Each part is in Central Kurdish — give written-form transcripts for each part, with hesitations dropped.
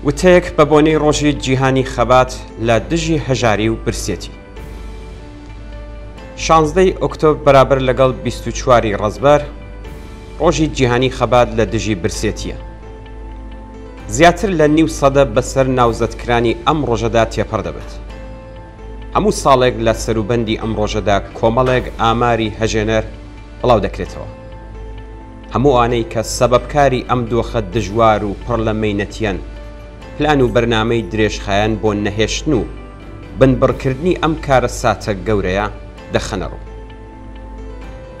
وتەیەک بە بۆنەی ڕۆژی جیهانی خەبات لە دژی هەژاری و برسێتی 16 ئۆکتۆبر بەرابەر لەگەڵ 24 ڕەزبەر ڕۆژی جیهانی خەبات لە دژی برسێتیە. زیاتر لە نیو سەدە بەسەر ناوزەتکرانی ئەم ڕۆژەدا تێپەڕ دەبێت. هەموو ساڵێک لە سەروبەندی ئەم ڕۆژەدا کۆمەڵێک ئاماری هەژێنەر بڵاو دەکرێتەوە. هەموو ئانەی کە سەبەبکاری ئەم دۆخە دژوار و پڕ لە مەینەتیەن پلان و بەرنامەی درێژخایەن بۆ نەهێشتن و بنبڕکردنی ئەم کارە ساتە گەورەیە دەخەنەڕوو.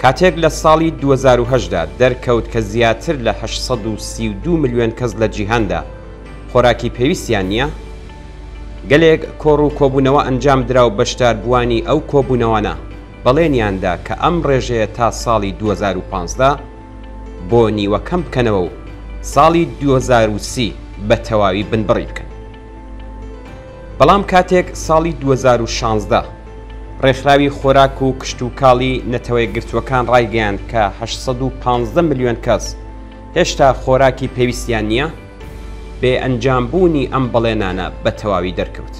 کاتێک لە ساڵی 2010دا دەرکەوت کە زیاتر لە 832 ملیۆن کەس لە جیهاندا خۆراکی پێویستیان نییە، گەلێک کۆڕ و کۆبوونەوە ئەنجام درا و بەشداربووانی ئەو کۆبوونەوەنە بەڵێنیاندا کە ئەم ڕێژەیە تا ساڵی 2015 بۆ نیوەکەم بکەنەوە و ساڵی 2030 بە تەواوی بنبڕی بکەن. بەڵام کاتێک ساڵی 2016 ڕێکخراوی خۆراک و کشت و کاڵی نەتەوەی گرتووەکان ڕایگەیاند کە 815 ملیۆن کەس هێشتا خۆراکی پێویستیان نییە، بێ ئەنجامبوونی ئەم بەڵێنانە بە تەواوی دەرکەوت.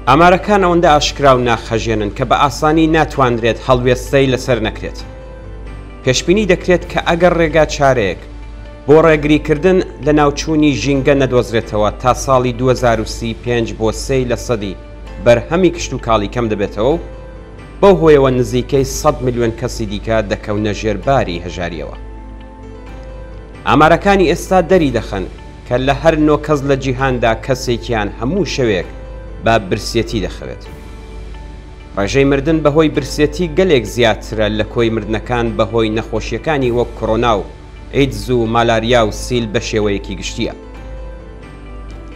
ئامارەکان ئەوەندە ئاشکرا و ناخەژێنن کە بە ئاسانی ناتوانرێت هەڵوێستەی لەسەر نەکرێت. پێشبینی دەکرێت کە ئەگەر ڕێگا چارەیەک بۆ ڕێگریکردن لە ناوچوونی ژینگە نەدۆزرێتەوە تا ساڵی 2035 بۆ 3% بەرهەمی کشت و کاڵی کەم دەبێتەوە و بەو هۆیەوە نزیکەی 100 ملیۆن کەسی دیکە دەکەونە ژێرباری هەژاریەوە. ئامارەکانی ئێستا دەری دەخەن کە لە هەر 9 کەس لە جیهاندا کەسێکیان هەموو شەوێک بە برسێتی دەخەوێت. ڕێژەی مردن بەهۆی برسێتی گەلێک زیاترە لە کۆی مردنەکان بەهۆی نەخۆشیەکانی وەک کۆڕۆنا و ئەیدز و مالاریا و سیل بە شێوەیەکی گشتیە.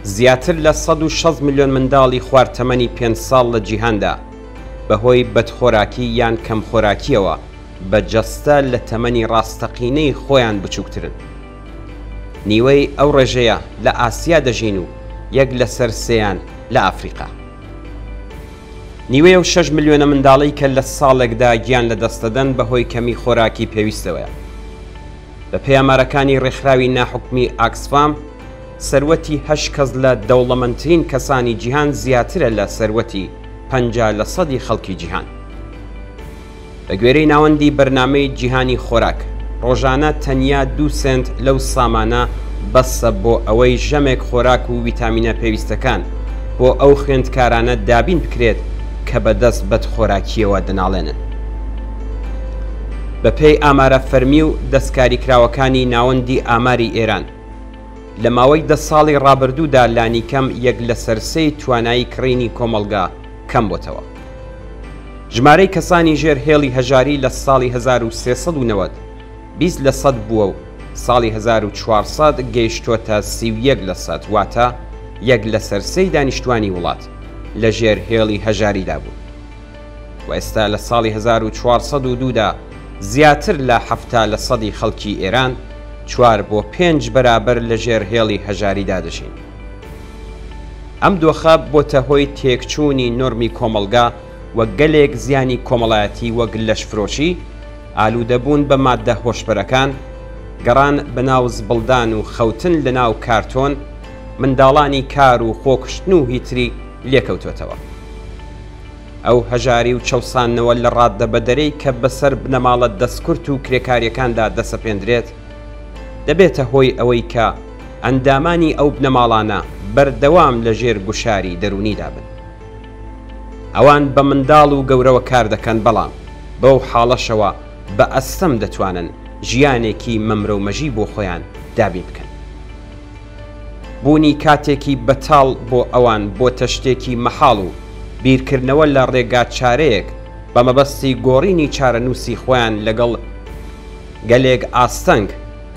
زیاتر لە 160 ملیۆن منداڵی خواردتەمەنی 5 ساڵ لە جیهاندا بەهۆی بەدخۆراکی یان کەم خۆراکیەوە بە جەستە لە تەمەنی ڕاستەقینەی خۆیان بچووکترن. نیوەی ئەو ڕێژەیە لە ئاسیا دەژین و یەک لە سەر سێیان لە ئافریقا. نیوەی ئەو 6 ملیۆنە منداڵی کە لە ساڵێکدا گیان لە دەستەدەن بەهۆی کەمی خۆراکی پێویستەوەیە. بە پێی ئامارەکانی ڕێکخراوی ناحوکمی ئاکسفام، سەروەتی 8 کەس لە دەوڵەمەندترین کەسانی جیهان زیاترە لە سەروەتی 50% خەڵکی جیهان. بە گوێرەی ناوەندی بەرنامەی جیهانی خۆراک، ڕۆژانە تەنیا 2 سنت لەو سامانە بەسە بۆ ئەوەی ژەمێک خۆراک و ڤیتامینە پێویستەکان بۆ ئەو خوێندکارانە دابین بکرێت کە بەدەست بەدخۆراکیەوە دەناڵێنن. بە پێی ئامارە فەرمی و دەستکاریکراوەکانی ناوەندی ئاماری ئێران، لە ماوەی 10 ساڵی ڕابردوودا لانیکەم 1 لە سەر 3 توانایی کڕینی کۆمەلگا کەم بۆتەوە. ژمارەی کەسانی ژێر هێڵی هەژاری لە ساڵی 1390 20% بووە و ساڵی 1400 گەیشتۆتە 31%، واتە 1 لە سەر 3 دانیشتوانی وڵات لە ژێر هێڵی هەژاریدا بوو. و ئێستا لە ساڵی 1402دا زیاتر لە 70% خەڵکی ئێران 4 بۆ 5 بەرابەر لە ژێر هێڵی هەژاریدا دەژین. ئەم دۆخە بۆتە هۆی تێکچوونی نۆرمی کۆمەلگا وە گەلێک زیانی کۆمەڵایەتی وەک لەشفرۆشی، ئالوودەبوون بە ماددە هۆشبەرەکان، گەڕان بەناو زبڵدان و خەوتن لە ناو کارتۆن، منداڵانی کار و خۆکشتن و هیتری لێکەوتوێتەوە. ئەو هەژاری و چەوسانەوە لە ڕاددەبەدەرەی کە بەسەر بنەماڵە دەستکورت و کرێکاریەکاندا دەسەپێندرێت دەبێتە هۆی ئەوەی کە ئەندامانی ئەو بنەماڵانە بەردەوام لە ژێر گوشاری دەرونیدا بن. ئەوان بە منداڵ و گەورەوە کار دەکەن، بەڵام بەو حاڵەشەوە بە ئەستەم دەتوانن ژیانێکی مەمرەومەژی بۆ خۆیان دابین بکەن. بوونی کاتێکی بەتاڵ بۆ ئەوان بۆتە شتێکی مەحاڵ و بیرکردنەوە لە ڕێگا چارەیەک بە مەبەستی گۆڕینی چارەنووسی خۆیان لەگەڵ گەلێک ئاستەنگ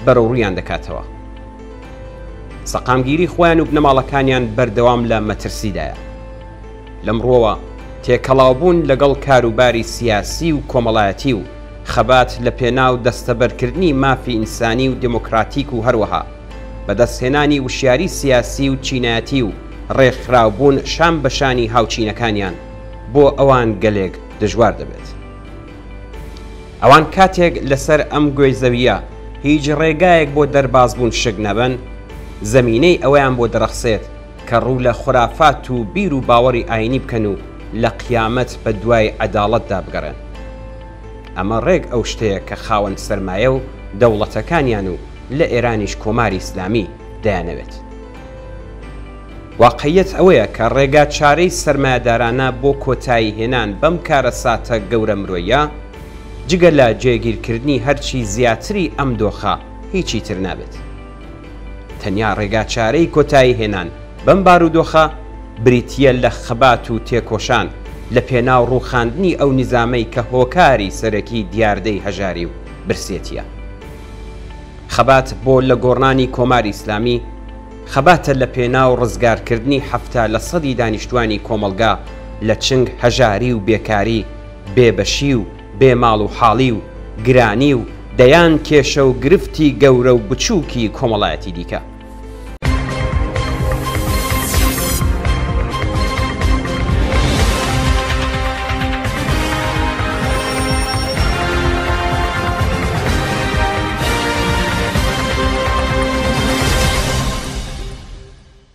بەرەوڕیان دەکاتەوە. سەقامگیری خۆیان و بنەماڵەکانیان بەردەوام لە مەترسیدایە. لەمڕۆوە تێکەڵاوبوون لەگەڵ کاروباری سیاسی و کۆمەڵایەتی و خەبات لە پێناو دەستەبەرکردنی مافی ئینسانی و دموکراتیک و هەروەها بەدەستهێنانی وشیاری سیاسی و چینایەتی و ڕێکخراوبوون شام بەشانی هاوچینەکانیان بۆ ئەوان گەلێک دژوار دەبێت. ئەوان کاتێک لەسەر ئەم گوێی زەویە هیچ ڕێگایەک بۆ دەربازبوون شک نەبن، زەمینەی ئەوەیان بۆ دەرەخسێت کە ڕوو لە خورافات و بیر و باوەڕی ئاینی بکەن و لە قیامەت بە دوای عەداڵەتدا بگەڕێن. ئەمە ڕێک ئەو شتەیە کە خاوەن سەرمایە و دەوڵەتەکانیان و لە ئێرانیش کۆماری ئیسلامی دەیانەوێت. واقعیەت ئەوەیە کە ڕێگا چارەی سەرمایەدارانە بۆ کۆتایی هێنان بەم کارە ساتە گەورە مرۆیە جگە لە جێگیرکردنی هەرچی زیاتری ئەم دۆخە هیچی تر نابێت. تەنیا ڕێگا چارەی کۆتایی هێنان بەم بارودۆخە بریتیە لە خەبات و تێکۆشان لە پێناو ڕووخاندنی ئەو نیزامەی کە هۆکاری سەرەکی دیاردەی هەژاری و برسێتیە. خەبات بۆ لە گۆڕانی کۆماری ئیسلامی خەباتە لە پێناو ڕزگارکردنی 70% دانیشتوانی کۆمەلگا لە چنگ هەژاری و بێکاری، بێبەشی و بێماڵ و حاڵی و گرانی و دەیان کێشە و گرفتی گەورە و بچووکی کۆمەڵایەتی دیکە.